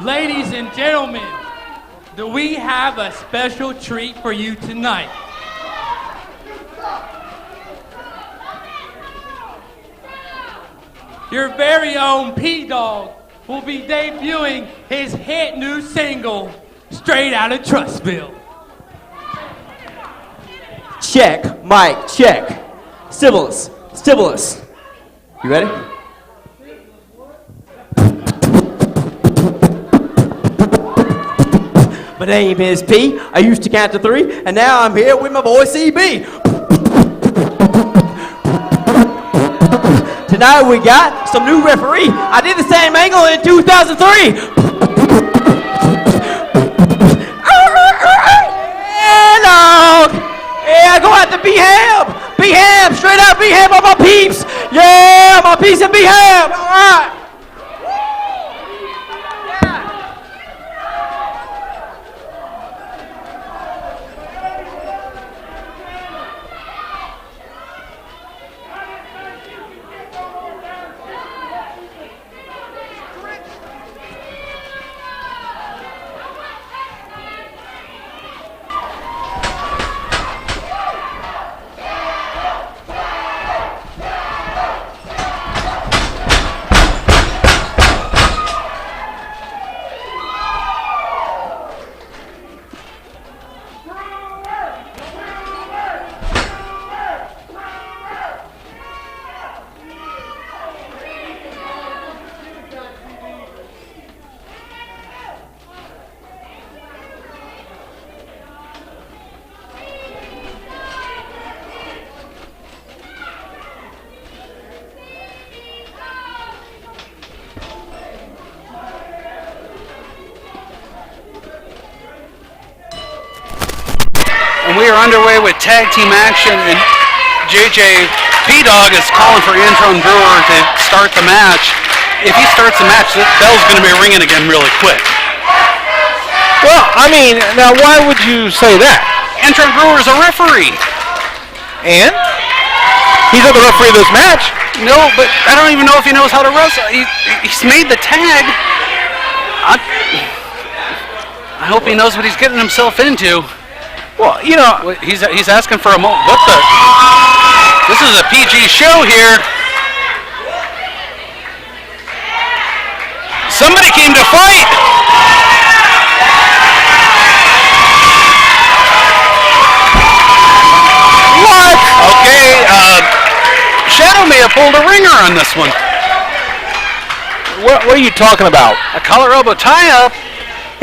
Ladies and gentlemen, do we have a special treat for you tonight? Your very own P-Dog will be debuting his hit new single, Straight Outta Trustville. Check, mic, check. Stimulus. You ready? My name is P. I used to count to 3, and now I'm here with my boy CB. Tonight we got some new referee. I did the same angle in 2003. Yeah, go out to B-Ham. B-Ham, straight out B-Ham on my peeps. Yeah, my peeps at B-Ham. All right. And we are underway with tag team action, and JJ P-Dog is calling for Antron Brewer to start the match. If he starts the match, the bell's going to be ringing again really quick. Well, I mean, now why would you say that? Antron Brewer is a referee. And? He's not the referee of this match. No, but I don't even know if he knows how to wrestle. He's made the tag. I hope he knows what he's getting himself into. Well, you know, he's asking for a moment. What the? This is a PG show here. Somebody came to fight. What? Okay, Shadow may have pulled a ringer on this one. What are you talking about? A collar elbow tie-up.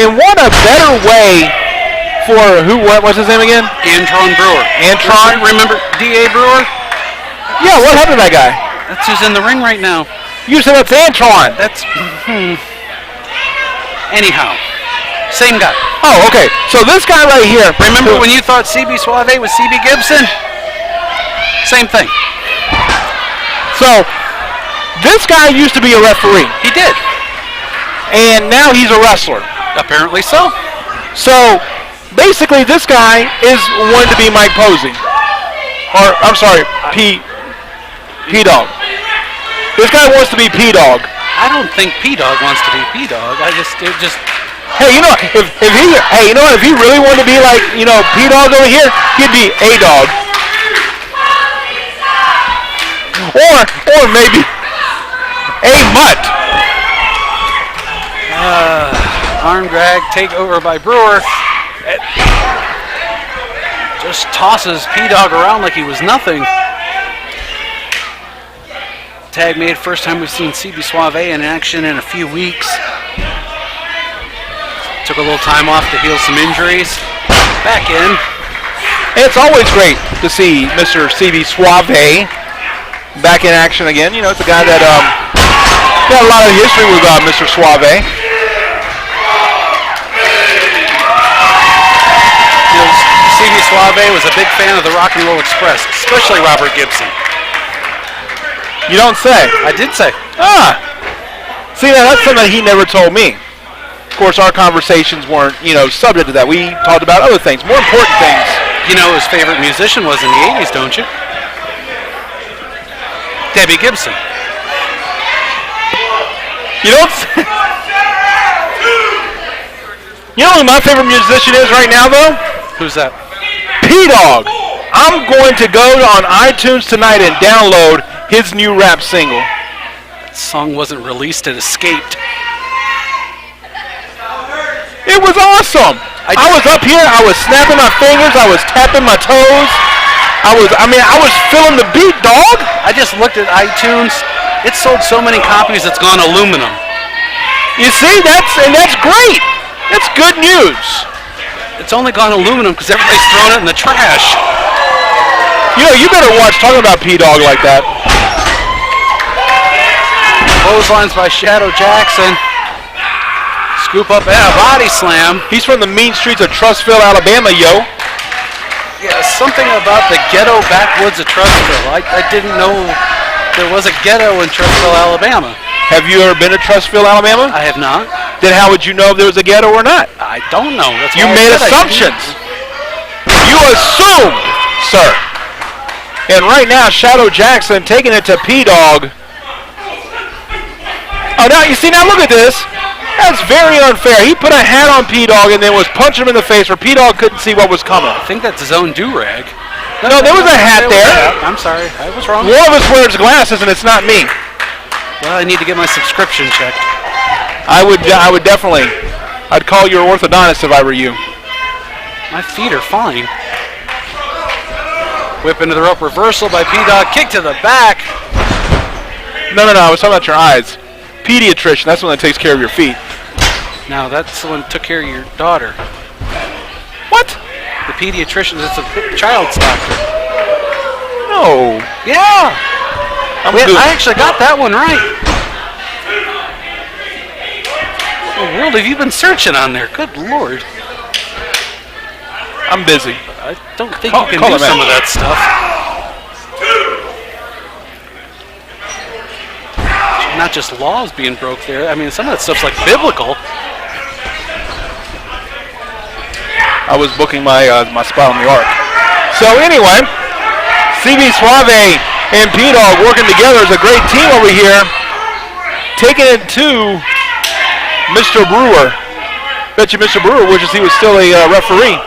And what a better way for who? What's his name again? Antron Brewer. Antron? Remember D.A. Brewer? Yeah, what happened to that guy? That's who's in the ring right now. You said that's Antron. That's... Anyhow. Same guy. Oh, okay. So this guy right here... Remember when you thought CB Suave was CB Gibson? Same thing. So, this guy used to be a referee. He did. And now he's a wrestler. Apparently so. So... basically, this guy is wanting to be Mike Posey. Or, I'm sorry, P-Dog. This guy wants to be P-Dog. I don't think P-Dog wants to be P-Dog. Hey, you know, if he really wanted to be like, you know, P-Dog over here, he'd be A-Dog. Or maybe A-Mutt. Arm drag, take over by Brewer. Just tosses P-Dog around like he was nothing. Tag made, first time we've seen CB Suave in action in a few weeks. Took a little time off to heal some injuries. Back in. It's always great to see Mr. CB Suave back in action again. You know, it's a guy that got a lot of history with Mr. Suave. CB Suave was a big fan of the Rock and Roll Express, especially Robert Gibson. You don't say. I did say. See, now that's something he never told me. Of course, our conversations weren't, you know, subject to that. We talked about other things, more important things. You know who his favorite musician was in the 80s, don't you? Debbie Gibson. You don't say. You know who my favorite musician is right now, though? Who's that? P-Dog. I'm going to go on iTunes tonight and download his new rap single. That song wasn't released, it escaped. It was awesome. I was up here, I was snapping my fingers, I was tapping my toes. I was feeling the beat, dog. I just looked at iTunes. It sold so many copies it's gone aluminum. You see, that's great. That's good news. It's only gone aluminum because everybody's throwing it in the trash. You know, you better watch talking about P-Dog like that. Clotheslines by Shadow Jackson. Scoop up and a body slam. He's from the mean streets of Trussville, Alabama, yo. Yeah, something about the ghetto backwoods of Trussville. I didn't know there was a ghetto in Trussville, Alabama. Have you ever been to Trussville, Alabama? I have not. Then how would you know if there was a ghetto or not? I don't know. That's You why I made said I assumptions. didn't. You assumed, sir. And right now, Shadow Jackson taking it to P-Dog. Oh, now, you see, now look at this. That's very unfair. He put a hat on P-Dog and then was punching him in the face where P-Dog couldn't see what was coming. I think that's his own do-rag. No, there was a hat there. I'm sorry. I was wrong. One of us wears glasses and it's not me. Well, I need to get my subscription checked. I would definitely. I'd call your orthodontist if I were you. My feet are fine. Whip into the rope reversal by P-Dog. Kick to the back. No, I was talking about your eyes. Pediatrician, that's the one that takes care of your feet. Now, that's the one that took care of your daughter. What? The pediatrician, it's a child's doctor. No. Yeah. I actually got that one right. What in the world have you been searching on there? Good Lord. I'm busy. I don't think you can do some of that stuff. Not just laws being broke there. I mean, some of that stuff's like biblical. I was booking my spot on the ark. So anyway, CB Suave and P-Dog working together as a great team over here. Taking it to Mr. Brewer. Bet you Mr. Brewer wishes he was still a referee.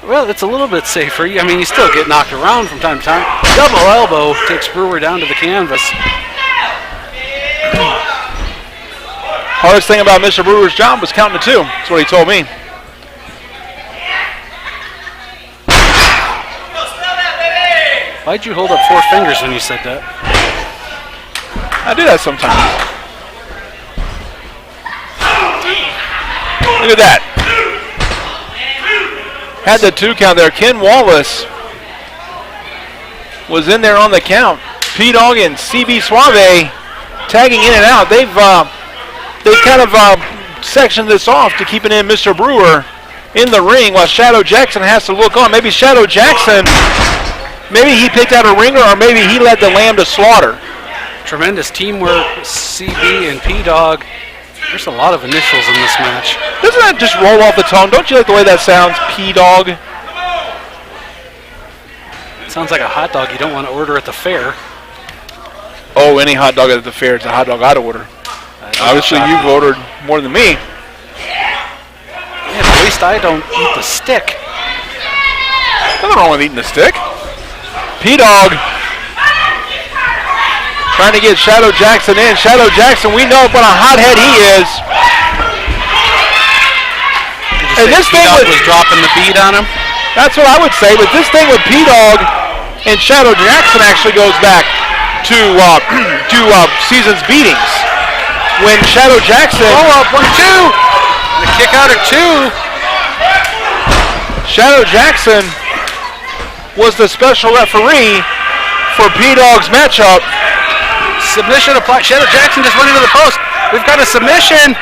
Well, it's a little bit safer. I mean, you still get knocked around from time to time. Double elbow takes Brewer down to the canvas. Hardest thing about Mr. Brewer's job was counting to two. That's what he told me. Why'd you hold up 4 fingers when you said that? I do that sometimes. Look at that. Had the 2 count there. Ken Wallace was in there on the count. P-Dog and CB Suave tagging in and out. They've kind of sectioned this off to keeping in Mr. Brewer in the ring while Shadow Jackson has to look on. Maybe Shadow Jackson, maybe he picked out a ringer or maybe he led the lamb to slaughter. Tremendous teamwork, CB and P-Dog. There's a lot of initials in this match. Doesn't that just roll off the tongue? Don't you like the way that sounds, P-Dog? It sounds like a hot dog you don't want to order at the fair. Oh, any hot dog at the fair, it's a hot dog I'd order. Obviously, you've ordered more than me. Yeah, at least I don't eat the stick. Nothing wrong with eating the stick. P-Dog trying to get Shadow Jackson in. Shadow Jackson, we know what a hothead he is. And this thing was dropping the beat on him. That's what I would say. But this thing with P-Dog and Shadow Jackson actually goes back to season's beatings. When Shadow Jackson... Oh, up 1-2. The kick out at 2. Shadow Jackson was the special referee for P-Dog's matchup. Submission applied. Shadow Jackson just went into the post. We've got a submission.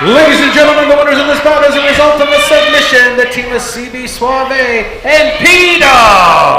Ladies and gentlemen, the winners of this bout as a result of a submission, the team of CB Suave and P-Dog.